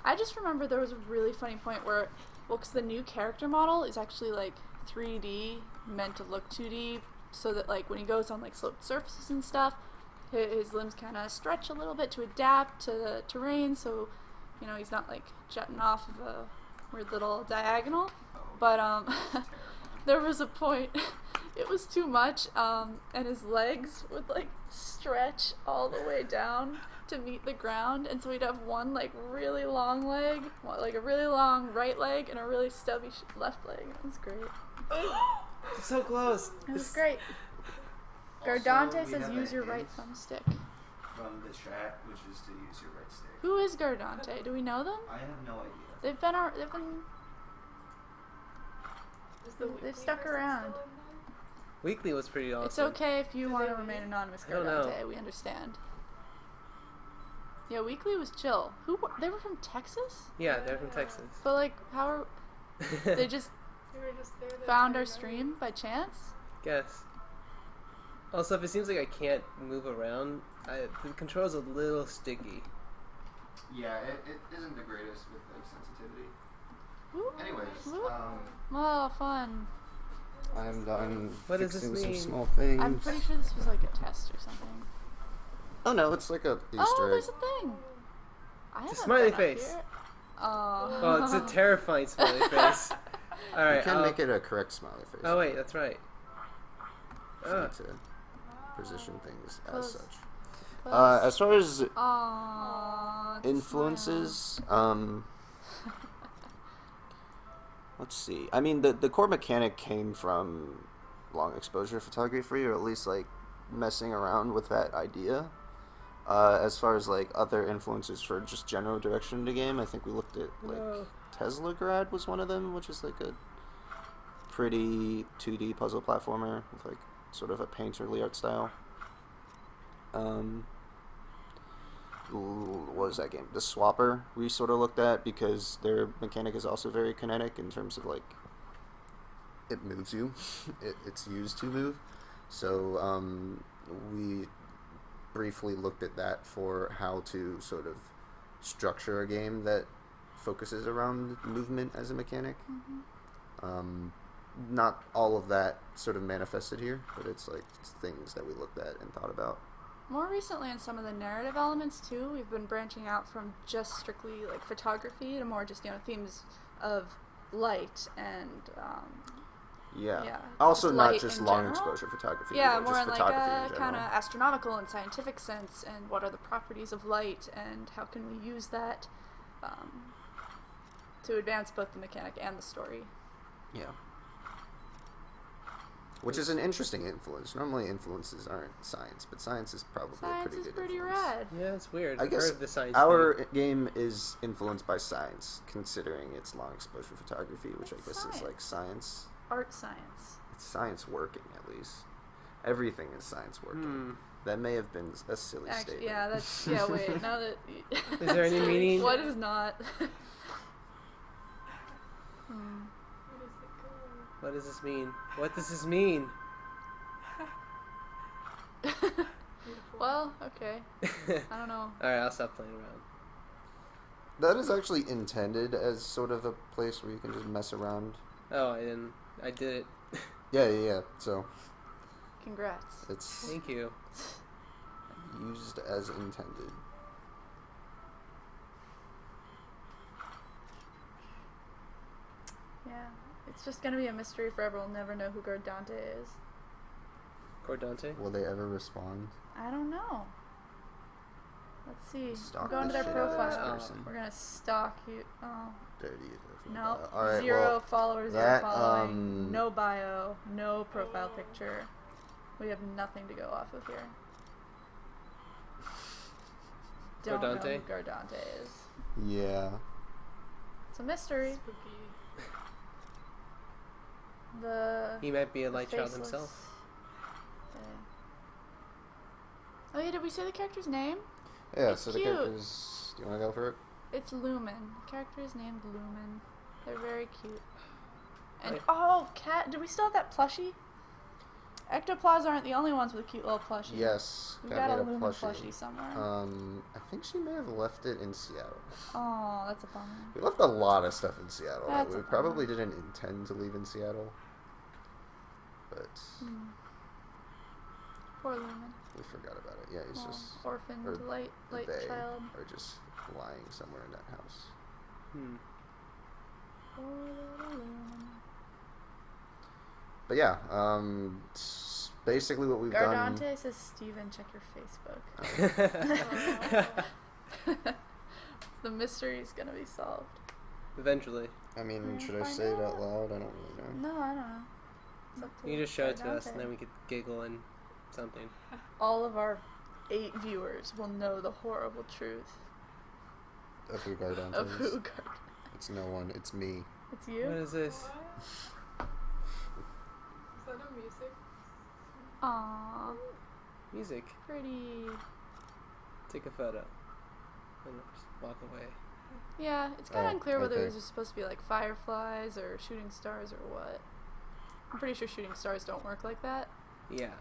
I just remember there was a really funny point where, well, because the new character model is actually like 3D, meant to look 2D, so that like when he goes on like sloped surfaces and stuff, his limbs kind of stretch a little bit to adapt to the terrain, so you know he's not like jutting off of a weird little diagonal. But there was a point, it was too much, and his legs would like stretch all the way down to meet the ground, and so he'd have one like really long leg, like a really long right leg, and a really stubby left leg. It was great. So close. It was great. Gardante says use your right thumbstick. From the chat, which is to use your right stick. Who is Gardante? Do we know them? I have no idea. They've stuck around. Weekly was pretty awesome. It's okay if you want to remain anonymous, Gardante. We understand. Yeah, Weekly was chill. They were from Texas? Yeah, they're from Texas. But like, how are they just found our stream by chance? Guess. Also, if it seems like I can't move around, the control's a little sticky. Yeah, it isn't the greatest with like sensitivity. Whoop, Anyways, whoop. Oh, fun. I'm done What does fixing this some mean? small things. I'm pretty sure this was like a test or something. Oh no, it's like a Easter Oh, egg. there's a thing. It's a smiley face. Oh. Oh, it's a terrifying smiley face. All right. You can make it a correct smiley face. Oh wait, that's right. Just need to position things as such. Close. As far as Aww, it's a influences, let's see. I mean, the core mechanic came from long exposure photography, or at least like messing around with that idea. As far as like other influences for just general direction of the game, I think we looked at like Tesla Grad was one of them, which is like a pretty 2D puzzle platformer with like sort of a painterly art style. What was that game? The Swapper we sort of looked at because their mechanic is also very kinetic in terms of like it moves you. It's used to move. So we briefly looked at that for how to sort of structure a game that focuses around movement as a mechanic. Mm-hmm. Not all of that sort of manifested here, but it's like things that we looked at and thought about. More recently, in some of the narrative elements too, we've been branching out from just strictly like photography to more just themes of light and yeah. Also, just not light just in long general. exposure photography. Yeah, but more just in like photography a in kind of general. astronomical and scientific sense, and what are the properties of light, and how can we use that to advance both the mechanic and the story. Yeah. Which is an interesting influence. Normally influences aren't science, but science is probably a Science pretty is good pretty influence. rad. Yeah, it's weird. I guess Heard of the science our thing. game is influenced by science, considering it's long exposure photography, which It's I guess is like science. science. Art science. It's science working, at least. Everything is science working. That may have been a silly statement. Yeah, that's wait. Now that Is there any meaning? What is not? What does this mean? What does this mean? Well, okay. I don't know. Alright, I'll stop playing around. That is actually intended as sort of a place where you can just mess around. Oh, I didn't. I did it. Yeah. So Congrats. it's Thank you. used as intended. Yeah. It's just gonna be a mystery forever. We'll never know who Gardante is. Cordante? Will they ever respond? I don't know. Let's see. Stalk Go into the their shit out of this profile. person. We're gonna stalk you. Oh. Dirty as No. all right, Zero well, followers, zero that, following. No bio. No profile picture. We have nothing to go off of here. Don't know Gardante? who Gardante is. Yeah. It's a mystery. He might be a light child faceless himself. thing. Oh yeah, did we say the character's name? Yeah, It's so the cute. characters... Do you want to go for it? It's Lumen. The character is named Lumen. They're very cute. And Right. oh, cat! Do we still have that plushie? Ectoplas aren't the only ones with a cute little plushie. Yes. We Cat got a made Lumen plushie. plushie somewhere. I think she may have left it in Seattle. Oh, That's a bummer. We left a lot of stuff in Seattle. That's We a bummer. probably didn't intend to leave in Seattle, but Poor Lumen. we forgot about it. Yeah, he's Well, just orphaned, or late they child. are just lying somewhere in that house. Poor little Lumen. But yeah, it's basically what we've done. Gardante says, Steven, check your Facebook. The mystery is gonna be solved. Eventually. I mean, We're should gonna I find say it out. out loud? I don't really know. No, I don't know. It's up to You can just show it to us, Gardante. and then we could giggle and something. All of our 8 viewers will know the horrible truth Of who Gardante of is. who Gardante. It's no one. It's me. It's What you. is this? What? Is that a music? Aww, Music. pretty. Take a photo. And just walk away. Yeah, it's kind of Oh, unclear whether okay. these are supposed to be like fireflies or shooting stars or what. I'm pretty sure shooting stars don't work like that. Yeah.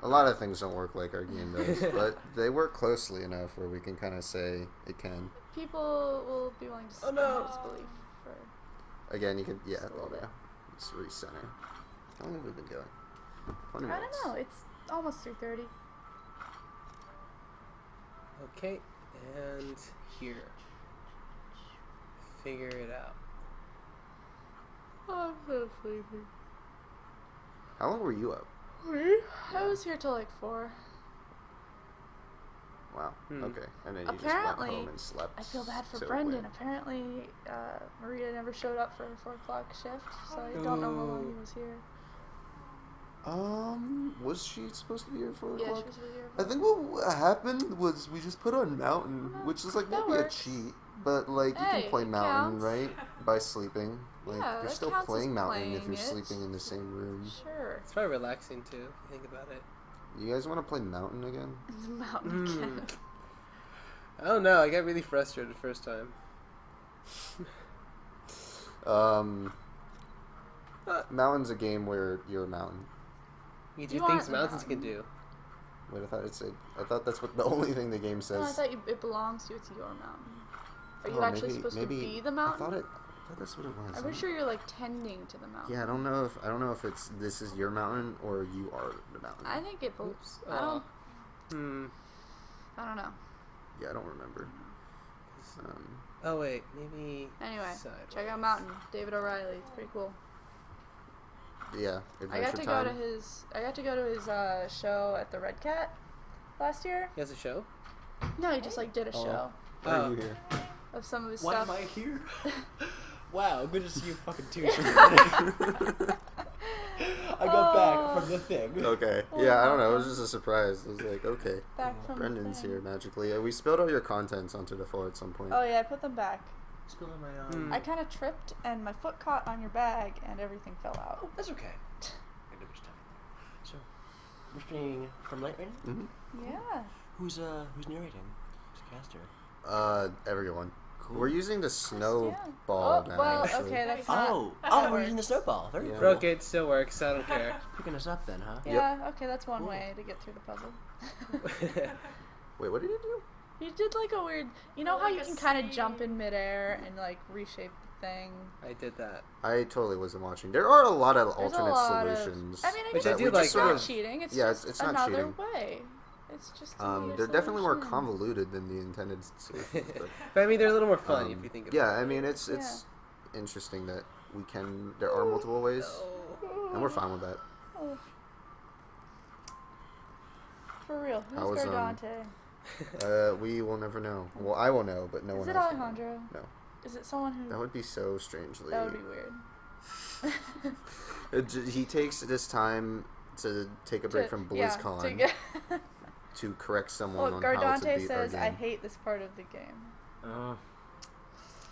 A lot of things don't work like our game does, but they work closely enough where we can kind of say it can. People will be willing to Oh, suspend no. disbelief for. Again, you can, yeah, Just a little well, bit. yeah. Just recenter. How long have we been going? 20 I minutes. don't know. It's almost 3:30. Okay, and here. Figure it out. Oh, I'm so sleepy. How long were you up? I was here till like 4. Wow. Hmm. Okay. And then you just Apparently, went home and slept. I feel bad for till Brendan. when? Apparently, Maria never showed up for her 4 o'clock shift, so I don't know how long he Ooh. was here. Was she supposed to be here for 4 Yeah, she o'clock? was here. I think what happened was we just put on Mountain, No, which is like that maybe a works. cheat, but like you Hey, can play it Mountain, counts. right? By sleeping. Like Yeah, you're that still counts as playing Mountain if playing you're it. sleeping in the same room. Sure. It's probably relaxing too, if you think about it. You guys want to play Mountain again? The mountain again. I don't know, I got really frustrated the first time. Mountain's a game where you're a mountain. You You do aren't things a mountains can mountain. do. Wait, I thought that's what the only thing the game says. No, I thought it belongs to you. It's your mountain. Are you Oh, actually maybe- supposed maybe- to be the mountain? I thought that's what it was. I'm pretty sure you're like tending to the mountain. Yeah, I don't know if it's this is your mountain or you are the mountain. I think it. Oops. I don't. Hmm. I don't know. Yeah, I don't remember. Oh wait, maybe. Anyway, Sidewalks. check out Mountain. David O'Reilly. It's pretty cool. Yeah, I Adventure got to Time. go to his show at the Red Cat last year. He has a show? No, he just like did a Oh. show Why are Oh. you here? of some of his Why stuff. am I here? Wow, good to see you fucking too. I got back from the thing. Okay. Oh, Yeah, I don't know. It was welcome. just a surprise. It was like, okay, Back from the Brendan's thing. here magically. We spilled all your contents onto the floor at some point. Oh yeah, I put them back. Spill on my Hmm. I kind of tripped and my foot caught on your bag and everything fell out. Oh, that's okay. I know which time. So, we're streaming from Light right now? Yeah. Who's narrating? Who's the caster? Everyone. Cool. We're using the snowball Oh now. well, actually. okay, that's not. Oh, that we're using the works. snowball. Very Yeah. cool. Broke it, still works, I don't care. Picking us up then, huh? Yeah. Okay, that's one Cool. way to get through the puzzle. Wait, what did you do? You did like a weird. You know Oh, how like you a can kind of seed. jump in midair and like reshape the thing. I did that. I totally wasn't watching. There are a lot of There's a alternate lot solutions. Of. I mean, I Which guess I do it's like not that. cheating. It's Yeah, just it's not another cheating. way. It's just another They're definitely more solution. convoluted than the intended solutions. But, But I mean, they're a little more fun if you think about yeah, it. I mean, it's interesting that there are multiple ways, and we're fine with that. Oh. For real, who's How was, Gardante? We will never know. Well, I will know, but no Is one it else will know. Alejandro? No. Is it someone who? That would be so strangely. That would be weird. He takes this time to take a break from BlizzCon to get to correct someone well, on how to Gardante beat says, our "I game. hate this part of the game."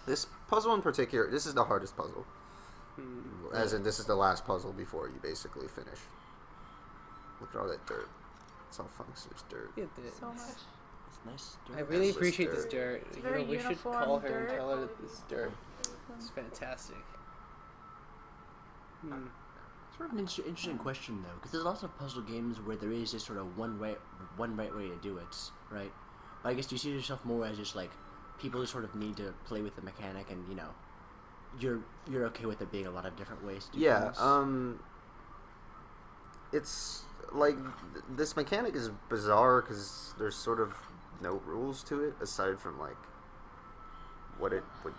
This puzzle in particular, this is the hardest puzzle. Hmm. As in, this is the last puzzle before you basically finish. Look at all that dirt. It's all funks. There's dirt. You did. So much. It's nice. I really Endless appreciate dirt. this dirt. It's You very know, we should uniform call her dirt. and tell her that this dirt is fantastic. Hmm. Sort of an interesting question though, because there's lots of puzzle games where there is just sort of one right way to do it, right? I guess do you see yourself more as just like people just sort of need to play with the mechanic, and you're okay with there being a lot of different ways to do Yeah, things? it's like this mechanic is bizarre because there's sort of no rules to it aside from like what it would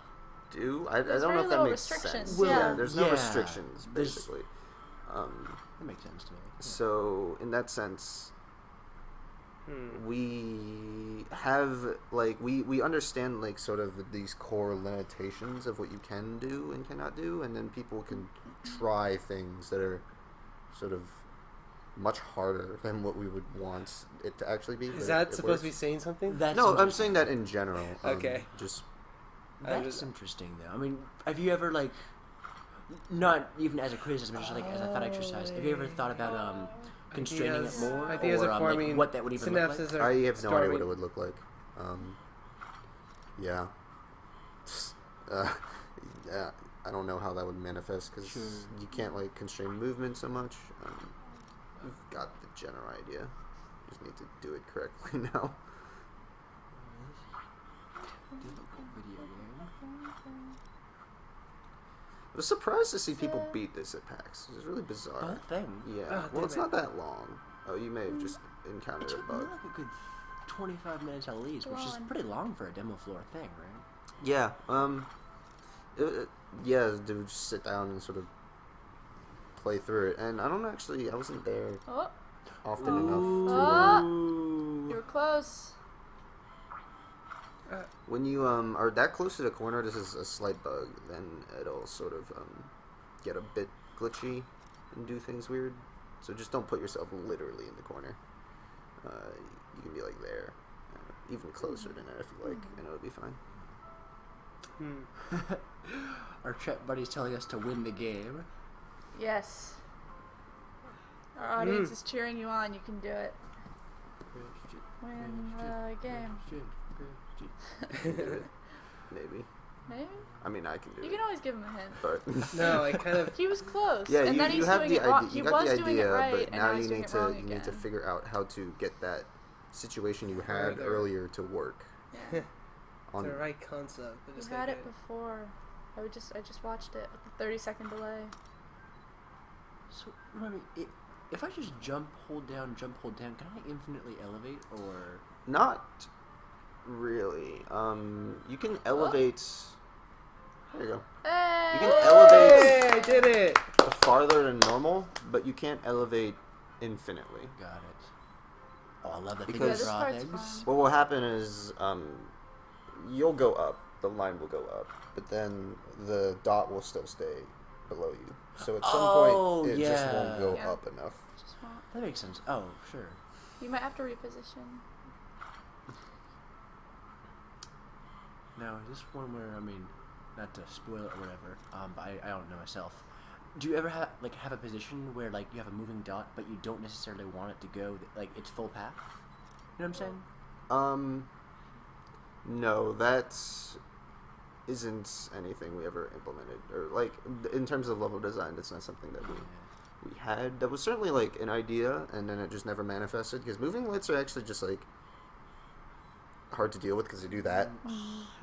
do. I There's don't know very if that little makes restrictions, sense. yeah. There's no Yeah. restrictions There's- basically. That makes sense to me. Yeah. So in that sense, we have like we understand like sort of these core limitations of what you can do and cannot do, and then people can try things that are sort of much harder than what we would want it to actually be. Is but that it supposed to be works. saying something? That's No, I'm interesting. saying that in general. Okay. Just That's interesting, though. I mean, have you ever like, not even as a criticism, but just like as a thought exercise, have you ever thought about constraining Ideas- it more, ideas or of forming like what that would even look synapses like? are I have no idea what storming. it would look like. Yeah. Yeah. I don't know how that would manifest because Sure. you can't like constrain movement so much. You've got the general idea. You just need to do it correctly now. Difficult video game. I was surprised to see people beat this at PAX. It was really The bizarre. whole thing. Yeah. Oh, Well, damn it's it. not that long. Oh, you may have just It encountered a took me bug. like a good 25 minutes at least, which is Long. pretty long for a demo floor thing, right? Yeah. Yeah, they would just sit down and sort of play through it. And I wasn't there Oh, often enough to. Ah. Ooh. you were close. When you are that close to the corner, this is a slight bug, then it'll sort of get a bit glitchy and do things weird. So just don't put yourself literally in the corner. You can be like there, even closer than that if you like, and it'll be fine. Our chat buddy's telling us to win the game. Yes. Our audience is cheering you on. You can do it. Win the game. Maybe. Maybe? I mean, I can do You it, can always give him a hint. but No, I kind of. He was close. yeah, and then you he's have doing the it wrong. idea. He You got was the doing it idea, right, but and now he's you doing need it to wrong you need to again. figure out how to get that situation you had Further. earlier to work. Yeah. On It's the right concept. But We just had gotta it get before. I just watched it with the 30-second delay. So, remember, if I just jump, hold down, can I infinitely elevate, or... Not really. You can elevate. There you go. Hey! You can elevate Hey, I did it! farther than normal, but you can't elevate infinitely. Got it. Oh, I love that Because- figure Yeah, this draw part's things. fun. What will happen is you'll go up. The line will go up, but then the dot will still stay below you. So at some Oh, point, it just won't yeah. go Yeah. up enough. Just won't. That makes sense. Oh, sure. You might have to reposition. Now, is this one where, I mean, not to spoil it or whatever, but I don't know myself. Do you ever have a position where, like, you have a moving dot, but you don't necessarily want it to go, like, its full path? You know what I'm saying? No, that isn't anything we ever implemented, or like in terms of level design, that's not something that we had. That was certainly like an idea, and then it just never manifested because moving lights are actually just like hard to deal with because they do that,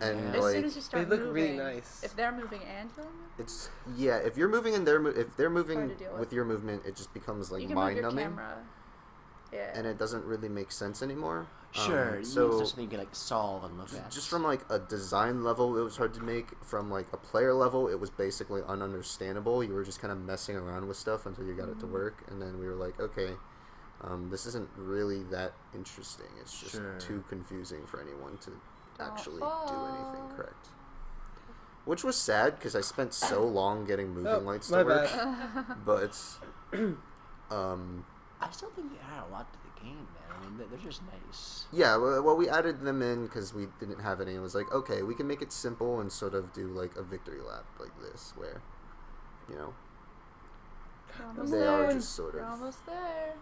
and Yeah. As like soon as you start look moving, really nice. if they're moving and you're moving, it's yeah. If you're moving and if they're moving Hard to deal with with. your movement, it just becomes like you can move mind your numbing, camera. Yeah. and it doesn't really make sense anymore. Sure, so it's something you can, like, solve and look at. just from like a design level, it was hard to make. From like a player level, it was basically ununderstandable. You were just kind of messing around with stuff until you got it to work, and then we were like, okay, this isn't really that interesting. It's just Sure. too confusing for anyone to Don't actually do fall. anything correct. Which was sad because I spent so long getting moving lights my to work, bad. but I still think they add a lot to the game, man. I mean, they're just nice. yeah, well, we added them in because we didn't have any. It was like, okay, we can make it simple and sort of do like a victory lap like this, where, you know, You're almost they there. are just sort You're of. almost there.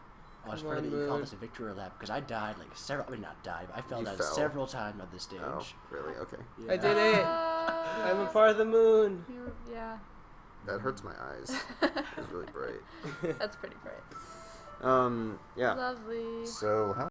Oh, it's Come funny on, that you call Moon. this a victory lap, because I died, like, several... I mean, not died, but I fell You down fell. several times on this stage. Oh, really? Okay. Yeah. I did it! I'm a part of the moon! Yeah. That hurts my eyes. It's really bright. That's pretty bright. Yeah. Lovely. So how